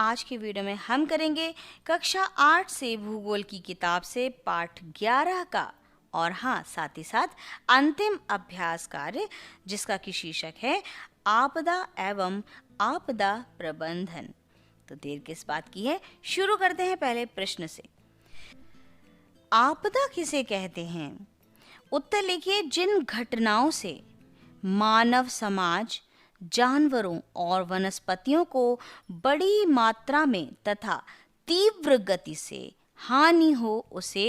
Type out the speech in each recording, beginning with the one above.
आज की वीडियो में हम करेंगे कक्षा 8 से भूगोल की किताब से पाठ 11 का और हाँ साथ ही साथ अंतिम अभ्यास कार्य जिसका कि शीर्षक है आपदा एवं आपदा प्रबंधन। तो देर किस बात की है, शुरू करते हैं पहले प्रश्न से। आपदा किसे कहते हैं? उत्तर लिखिए। जिन घटनाओं से मानव समाज, जानवरों और वनस्पतियों को बड़ी मात्रा में तथा तीव्र गति से हानि हो उसे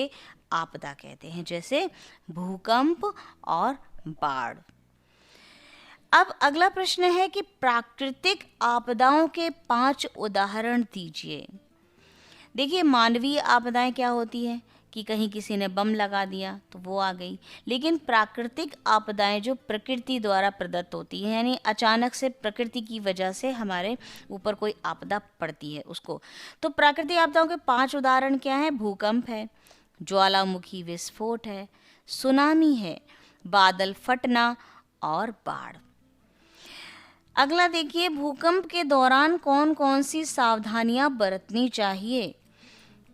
आपदा कहते हैं, जैसे भूकंप और बाढ़। अब अगला प्रश्न है कि प्राकृतिक आपदाओं के 5 उदाहरण दीजिए। देखिए, मानवीय आपदाएं क्या होती है कि कहीं किसी ने बम लगा दिया तो वो आ गई, लेकिन प्राकृतिक आपदाएं जो प्रकृति द्वारा प्रदत्त होती है, यानी अचानक से प्रकृति की वजह से हमारे ऊपर कोई आपदा पड़ती है उसको। तो प्राकृतिक आपदाओं के 5 उदाहरण क्या हैं? भूकंप है, ज्वालामुखी विस्फोट है, सुनामी है, बादल फटना और बाढ़। अगला देखिए, भूकंप के दौरान कौन कौन सी सावधानियां बरतनी चाहिए?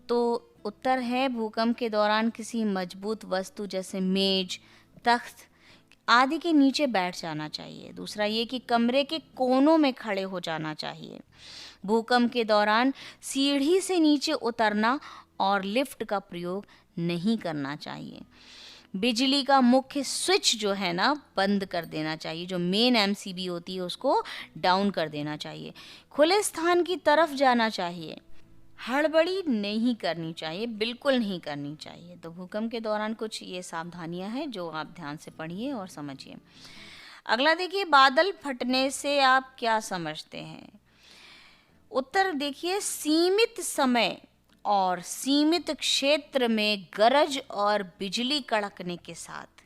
तो उत्तर है, भूकंप के दौरान किसी मजबूत वस्तु जैसे मेज, तख्त आदि के नीचे बैठ जाना चाहिए। दूसरा ये कि कमरे के कोनों में खड़े हो जाना चाहिए। भूकंप के दौरान सीढ़ी से नीचे उतरना और लिफ्ट का प्रयोग नहीं करना चाहिए। बिजली का मुख्य स्विच जो है ना बंद कर देना चाहिए, जो मेन एमसीबी होती है उसको डाउन कर देना चाहिए। खुले स्थान की तरफ जाना चाहिए। हड़बड़ी नहीं करनी चाहिए, बिल्कुल नहीं करनी चाहिए। तो भूकंप के दौरान कुछ ये सावधानियां हैं जो आप ध्यान से पढ़िए और समझिए। अगला देखिए, बादल फटने से आप क्या समझते हैं? उत्तर देखिए, सीमित समय और सीमित क्षेत्र में गरज और बिजली कड़कने के साथ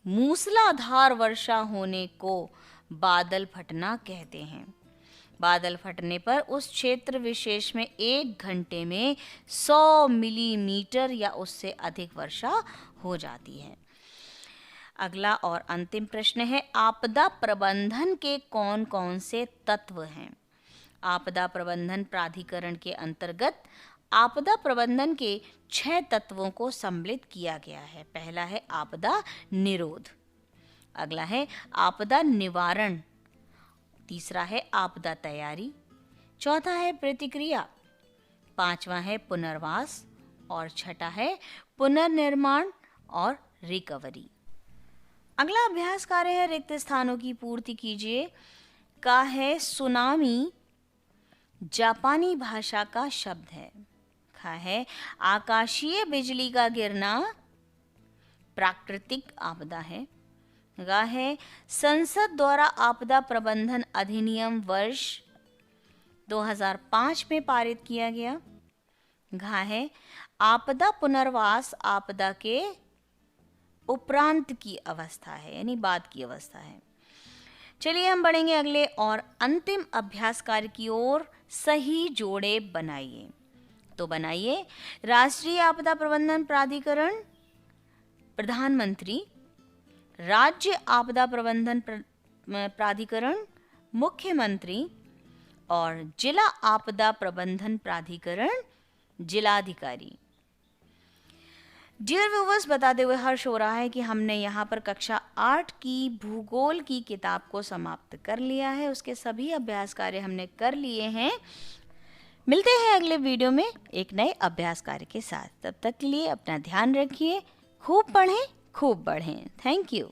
मूसलाधार वर्षा होने को बादल फटना कहते हैं। बादल फटने पर उस क्षेत्र विशेष में 1 घंटे में 100 मिलीमीटर या उससे अधिक वर्षा हो जाती है। अगला और अंतिम प्रश्न है, आपदा प्रबंधन के कौन कौन से तत्व हैं? आपदा प्रबंधन प्राधिकरण के अंतर्गत आपदा प्रबंधन के 6 तत्वों को सम्मिलित किया गया है। पहला है आपदा निरोध, अगला है आपदा निवारण, तीसरा है आपदा तैयारी, चौथा है प्रतिक्रिया, पांचवा है पुनर्वास और छठा है पुनर्निर्माण और रिकवरी। अगला अभ्यास कार्य है, रिक्त स्थानों की पूर्ति कीजिए। का है सुनामी जापानी भाषा का शब्द है। खा है आकाशीय बिजली का गिरना प्राकृतिक आपदा है। गा है संसद द्वारा आपदा प्रबंधन अधिनियम वर्ष 2005 में पारित किया गया। घा है आपदा पुनर्वास आपदा के उपरांत की अवस्था है, यानी बाद की अवस्था है। चलिए हम बढ़ेंगे अगले और अंतिम अभ्यास कार्य की ओर। सही जोड़े बनाइए। तो बनाइए, राष्ट्रीय आपदा प्रबंधन प्राधिकरण, प्रधानमंत्री, राज्य आपदा प्रबंधन प्राधिकरण, मुख्यमंत्री और जिला आपदा प्रबंधन प्राधिकरण, जिलाधिकारी। डियर व्यूवर्स, बताते हुए हर्ष हो रहा है कि हमने यहाँ पर कक्षा 8 की भूगोल की किताब को समाप्त कर लिया है। उसके सभी अभ्यास कार्य हमने कर लिए हैं। मिलते हैं अगले वीडियो में एक नए अभ्यास कार्य के साथ। तब तक के लिए अपना ध्यान रखिए, खूब पढ़ें, खूब बढ़ें। Thank you.